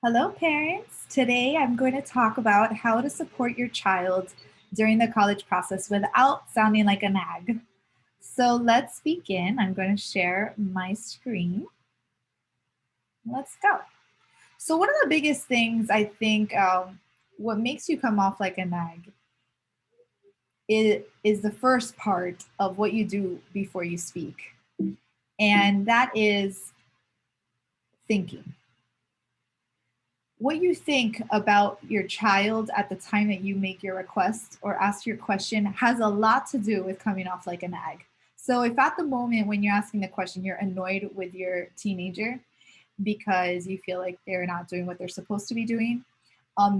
Hello, parents. Today I'm going to talk about how to support your child during the college process without sounding like a nag. So let's begin. I'm going to share my screen. Let's go. So, one of the biggest things I think what makes you come off like a nag is the first part of what you do before you speak, and that is thinking. What you think about your child at the time that you make your request or ask your question has a lot to do with coming off like a nag. So, if at the moment when you're asking the question, you're annoyed with your teenager because you feel like they're not doing what they're supposed to be doing,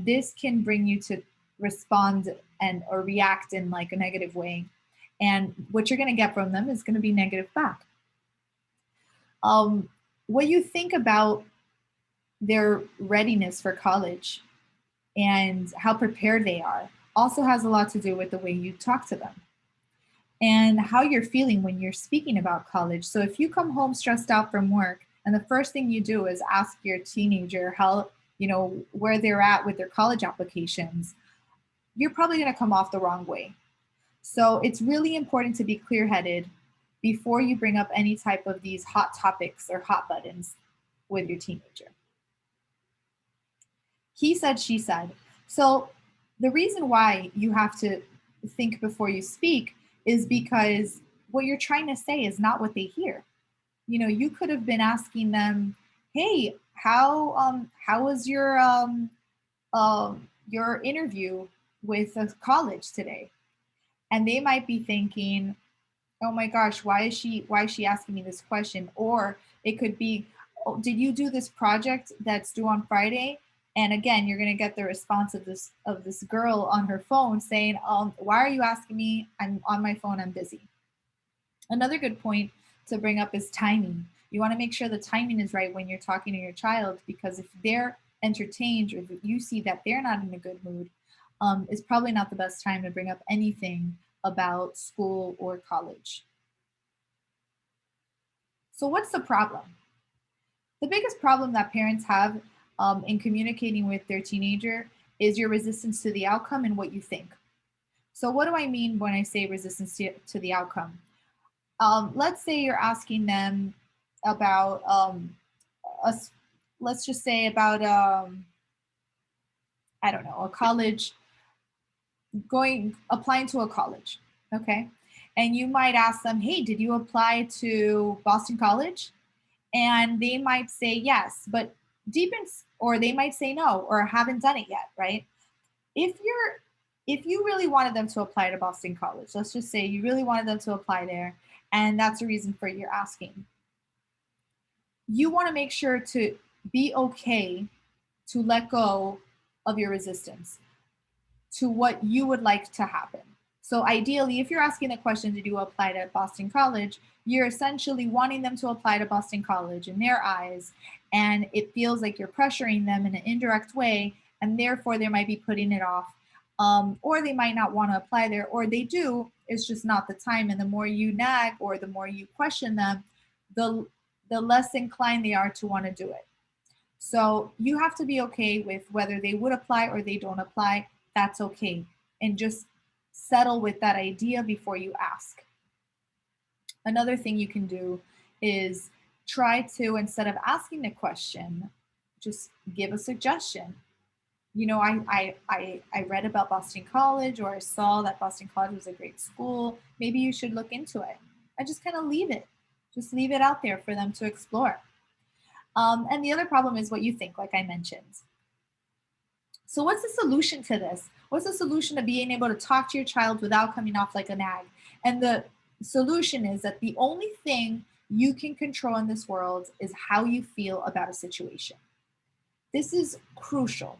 this can bring you to respond and or react in like a negative way. And what you're going to get from them is going to be negative back. Um, what you think about their readiness for college and how prepared they are also has a lot to do with the way you talk to them and how you're feeling when you're speaking about college. So if you come home stressed out from work and the first thing you do is ask your teenager how, where they're at with their college applications, you're probably going to come off the wrong way. So it's really important to be clear-headed before you bring up any type of these hot topics or hot buttons with your teenager. He said, she said. So the reason why you have to think before you speak is because what you're trying to say is not what they hear. You could have been asking them, "Hey, how was your interview with a college today?" And they might be thinking, "Oh my gosh, why is she asking me this question?" Or it could be, "Oh, did you do this project that's due on Friday?" And again, you're going to get the response of this girl on her phone saying, "Why are you asking me? I'm on my phone. I'm busy." Another good point to bring up is timing. You want to make sure the timing is right when you're talking to your child, because if they're entertained or if you see that they're not in a good mood, it's probably not the best time to bring up anything about school or college. So, what's the problem? The biggest problem that parents have in communicating with their teenager is your resistance to the outcome and what you think. So, what do I mean when I say resistance to the outcome? Let's say you're asking them about us. Let's just say about I don't know, a college, going applying to a college. Okay, and you might ask them, "Hey, did you apply to Boston College?" And they might say yes, but or they might say no or haven't done it yet, right? If you really wanted them to apply to Boston College, let's just say you really wanted them to apply there, and that's the reason for your asking, you want to make sure to be okay to let go of your resistance to what you would like to happen. So ideally, if you're asking the question, did you apply to Boston College? You're essentially wanting them to apply to Boston College in their eyes, and it feels like you're pressuring them in an indirect way, and therefore they might be putting it off. Or they might not want to apply there, or they do, it's just not the time. And the more you nag or the more you question them, the the less inclined they are to want to do it. So you have to be okay with whether they would apply or they don't apply. That's okay. And just settle with that idea before you ask. Another thing you can do is try to, instead of asking the question, just give a suggestion. I read about Boston College, or I saw that Boston College was a great school. Maybe you should look into it. I just kind of leave it. Just leave it out there for them to explore. And the other problem is what you think, like I mentioned. So, what's the solution to this? What's the solution to being able to talk to your child without coming off like a nag? And the solution is that the only thing you can control in this world is how you feel about a situation. This is crucial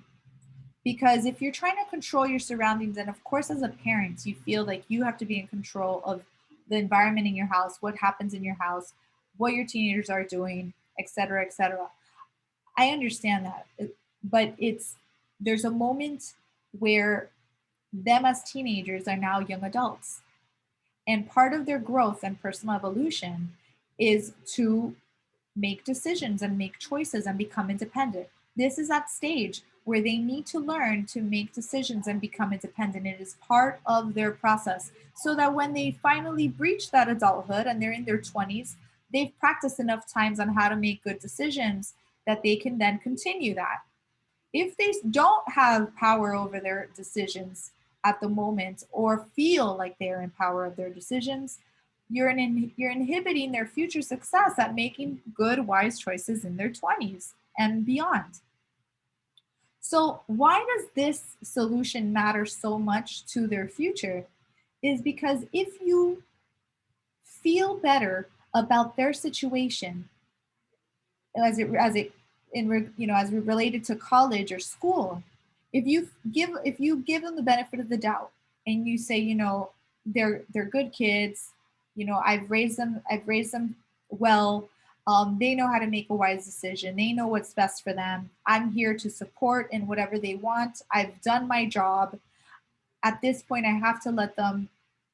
because if you're trying to control your surroundings, and of course, as a parent, you feel like you have to be in control of the environment in your house, what happens in your house, what your teenagers are doing, et cetera, et cetera. I understand that, but there's a moment where them as teenagers are now young adults, and part of their growth and personal evolution is to make decisions and make choices and become independent. This is that stage where they need to learn to make decisions and become independent. It is part of their process so that when they finally breach that adulthood and they're in their 20s, they've practiced enough times on how to make good decisions that they can then continue that. If they don't have power over their decisions at the moment or feel like they're in power of their decisions, you're inhibiting their future success at making good, wise choices in their 20s and beyond. So, why does this solution matter so much to their future? Is because if you feel better about their situation as it as related to college or school, if you give them the benefit of the doubt and you say, they're good kids, I've raised them well, they know how to make a wise decision, they know what's best for them, I'm here to support in whatever they want, I've done my job. At this point I have to let them,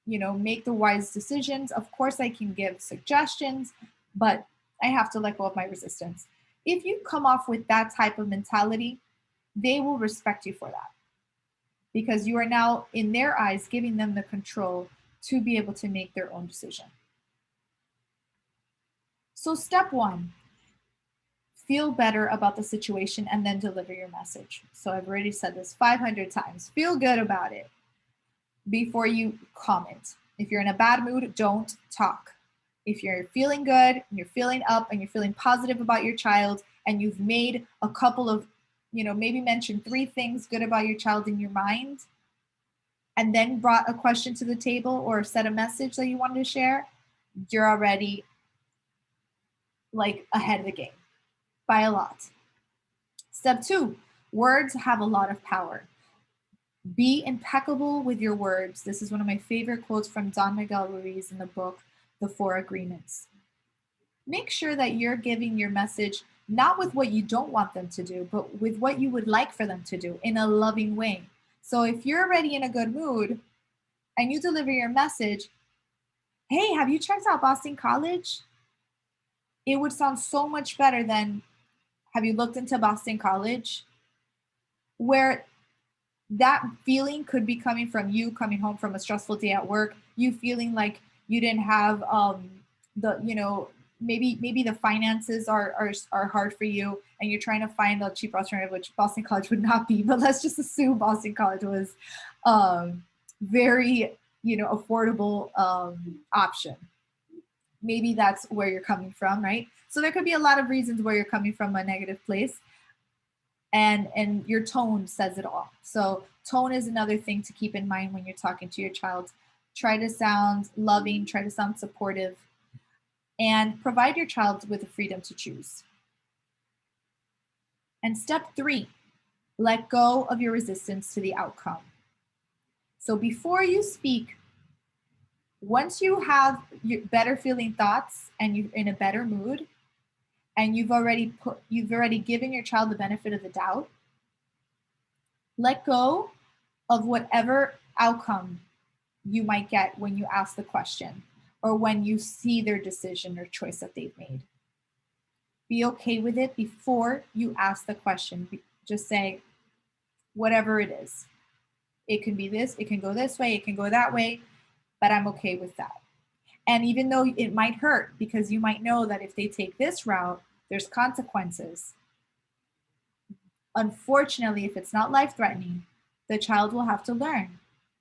make the wise decisions. Of course I can give suggestions, but I have to let go of my resistance. If you come off with that type of mentality, they will respect you for that because you are now in their eyes giving them the control to be able to make their own decision. So step 1, feel better about the situation and then deliver your message. So I've already said this 500 times. Feel good about it before you comment. If you're in a bad mood, don't talk. If you're feeling good, and you're feeling up, and you're feeling positive about your child, and you've made a couple of, maybe mentioned 3 things good about your child in your mind, and then brought a question to the table or said a message that you wanted to share, you're already like ahead of the game by a lot. Step 2, words have a lot of power. Be impeccable with your words. This is one of my favorite quotes from Don Miguel Ruiz in the book, The Four Agreements. Make sure that you're giving your message not with what you don't want them to do, but with what you would like for them to do in a loving way. So if you're already in a good mood and you deliver your message, hey, have you checked out Boston College? It would sound so much better than, have you looked into Boston College? Where that feeling could be coming from you coming home from a stressful day at work, you feeling like you didn't have the maybe the finances are hard for you and you're trying to find a cheap alternative, which Boston College would not be, but let's just assume Boston College was very affordable option. Maybe that's where you're coming from, right? So there could be a lot of reasons where you're coming from a negative place, and your tone says it all. So tone is another thing to keep in mind when you're talking to your child. Try to sound loving, try to sound supportive, and provide your child with the freedom to choose. And step 3, let go of your resistance to the outcome. So before you speak, once you have your better feeling thoughts and you're in a better mood, and you've already given your child the benefit of the doubt, let go of whatever outcome you might get when you ask the question or when you see their decision or choice that they've made. Be okay with it before you ask the question. Just say, whatever it is. It can be this, it can go this way, it can go that way, but I'm okay with that. And even though it might hurt, because you might know that if they take this route, there's consequences. Unfortunately, if it's not life-threatening, the child will have to learn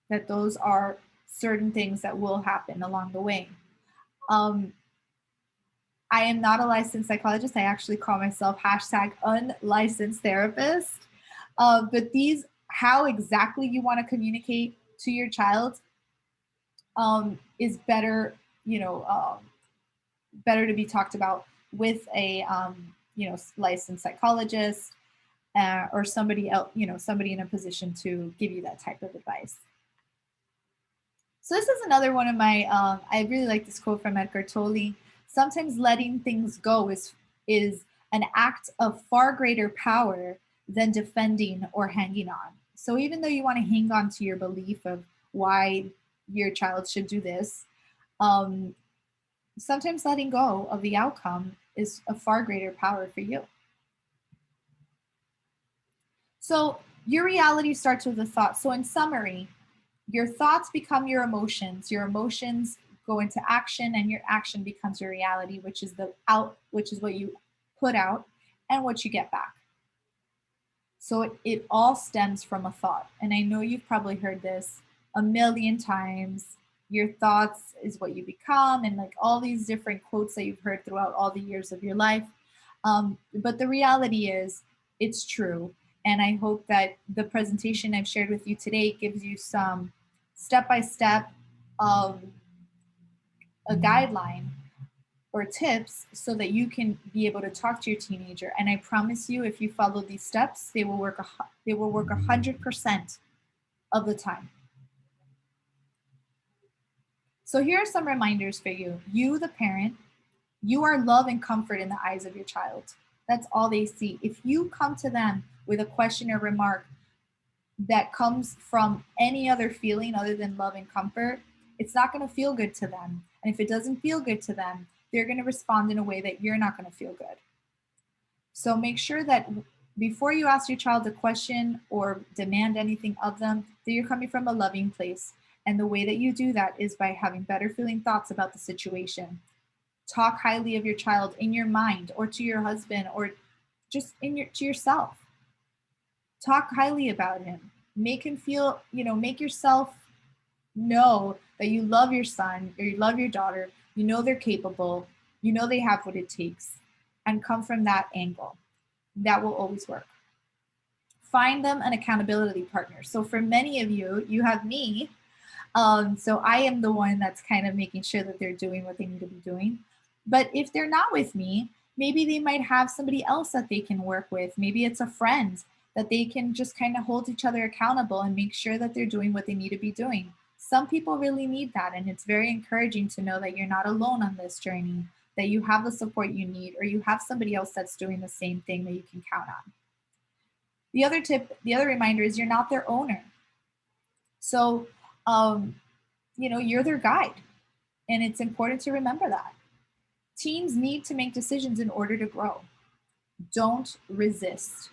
that those are certain things that will happen along the way. I am not a licensed psychologist. I actually call myself #unlicensed therapist. But how exactly you want to communicate to your child is better, better to be talked about with a, licensed psychologist or somebody else, somebody in a position to give you that type of advice. So this is another one of my, I really like this quote from Eckhart Tolle. Sometimes letting things go is an act of far greater power than defending or hanging on. So even though you want to hang on to your belief of why your child should do this, sometimes letting go of the outcome is a far greater power for you. So your reality starts with a thought. So in summary, your thoughts become your emotions go into action, and your action becomes your reality, which is what you put out and what you get back. So it all stems from a thought. And I know you've probably heard this a million times. Your thoughts is what you become, and like all these different quotes that you've heard throughout all the years of your life. But the reality is, it's true. And I hope that the presentation I've shared with you today gives you some step by step of a guideline or tips so that you can be able to talk to your teenager. And I promise you, if you follow these steps, they will work 100% of the time. So here are some reminders for you. You, the parent, you are love and comfort in the eyes of your child. That's all they see. If you come to them with a question or remark that comes from any other feeling other than love and comfort, it's not going to feel good to them. And if it doesn't feel good to them, they're going to respond in a way that you're not going to feel good. So make sure that before you ask your child a question or demand anything of them, that you're coming from a loving place. And the way that you do that is by having better feeling thoughts about the situation. Talk highly of your child in your mind or to your husband or just to yourself. Talk highly about him. Make him feel, make yourself know that you love your son or you love your daughter. You know they're capable. You know they have what it takes, and come from that angle. That will always work. Find them an accountability partner. So for many of you, you have me. So I am the one that's kind of making sure that they're doing what they need to be doing. But if they're not with me, maybe they might have somebody else that they can work with. Maybe it's a friend that they can just kind of hold each other accountable and make sure that they're doing what they need to be doing. Some people really need that. And it's very encouraging to know that you're not alone on this journey, that you have the support you need, or you have somebody else that's doing the same thing that you can count on. The other reminder is you're not their owner. So, you're their guide. And it's important to remember that. Teens need to make decisions in order to grow. Don't resist.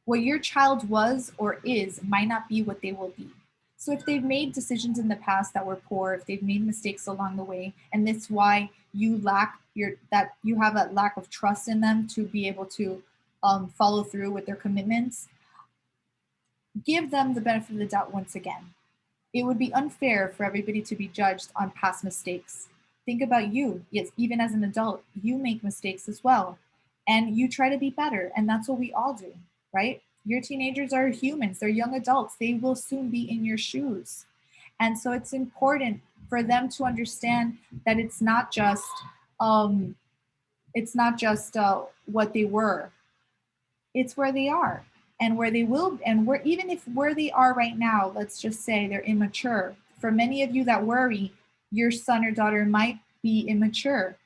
What your child was or is might not be what they will be. So if they've made decisions in the past that were poor, if they've made mistakes along the way, and that's why you have a lack of trust in them to be able to follow through with their commitments, give them the benefit of the doubt once again. It would be unfair for everybody to be judged on past mistakes. Think about you. Yes, even as an adult, you make mistakes as well. And you try to be better. And that's what we all do, right? Your teenagers are humans, they're young adults. They will soon be in your shoes. And so it's important for them to understand that it's not just what they were. It's where they are and where they will, and where even if where they are right now, let's just say they're immature. For many of you that worry, your son or daughter might be immature,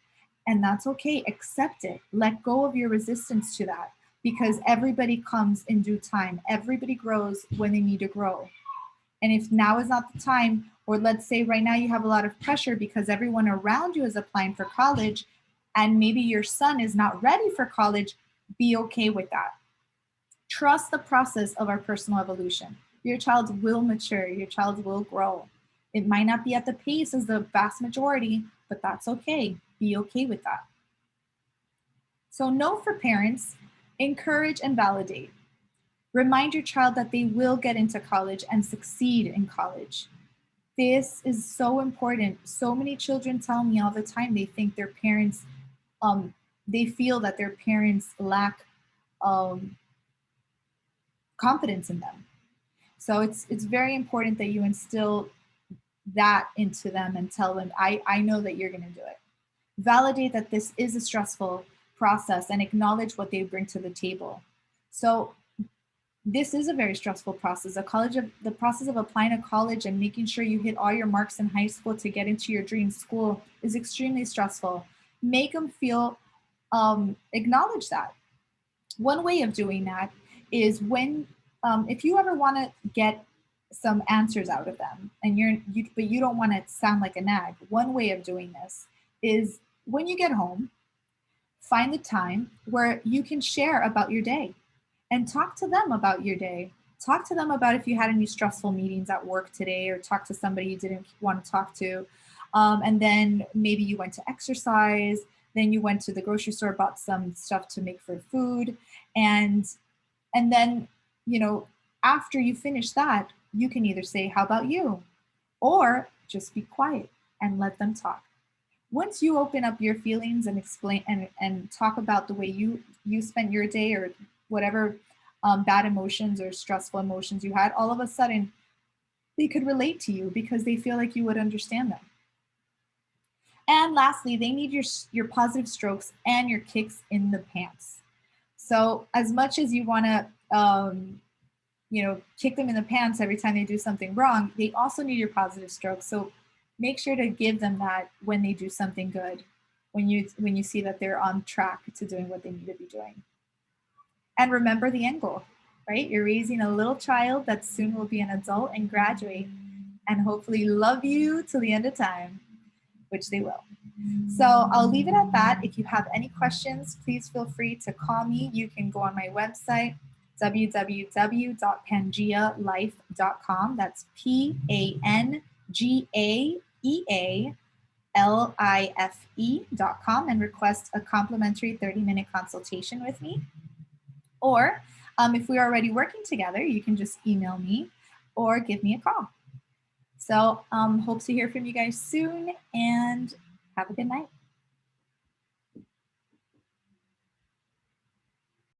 and that's okay. Accept it. Let go of your resistance to that, because everybody comes in due time. Everybody grows when they need to grow. And if now is not the time, or let's say right now you have a lot of pressure because everyone around you is applying for college, and maybe your son is not ready for college, be okay with that. Trust the process of our personal evolution. Your child will mature, your child will grow. It might not be at the pace as the vast majority, but that's okay. Be okay with that. So, no for parents, encourage and validate. Remind your child that they will get into college and succeed in college. This is so important. So many children tell me all the time they think their parents, they feel that their parents lack confidence in them. So it's very important that you instill that into them and tell them, I know that you're going to do it. Validate that this is a stressful process and acknowledge what they bring to the table. So this is a very stressful process. The process of applying to college and making sure you hit all your marks in high school to get into your dream school is extremely stressful. Make them feel, acknowledge that. One way of doing that is if you ever want to get some answers out of them, and but you don't want to sound like a nag. One way of doing this is when you get home, find the time where you can share about your day and talk to them about your day. Talk to them about if you had any stressful meetings at work today, or talk to somebody you didn't want to talk to. And then maybe you went to exercise, then you went to the grocery store, bought some stuff to make for food, and then, you know, after you finish that, you can either say, "How about you?" or just be quiet and let them talk. Once you open up your feelings and explain and talk about the way you spent your day, or whatever bad emotions or stressful emotions you had, all of a sudden they could relate to you because they feel like you would understand them. And lastly, they need your positive strokes and your kicks in the pants. So as much as you want to kick them in the pants every time they do something wrong, they also need your positive strokes. So make sure to give them that when they do something good, when you see that they're on track to doing what they need to be doing. And remember the end goal, right? You're raising a little child that soon will be an adult and graduate and hopefully love you till the end of time, which they will. So I'll leave it at that. If you have any questions, please feel free to call me. You can go on my website, www.pangaealife.com. That's PANGAEALIFE.com, and request a complimentary 30-minute consultation with me. Or if we're already working together, you can just email me or give me a call. So hope to hear from you guys soon, and have a good night.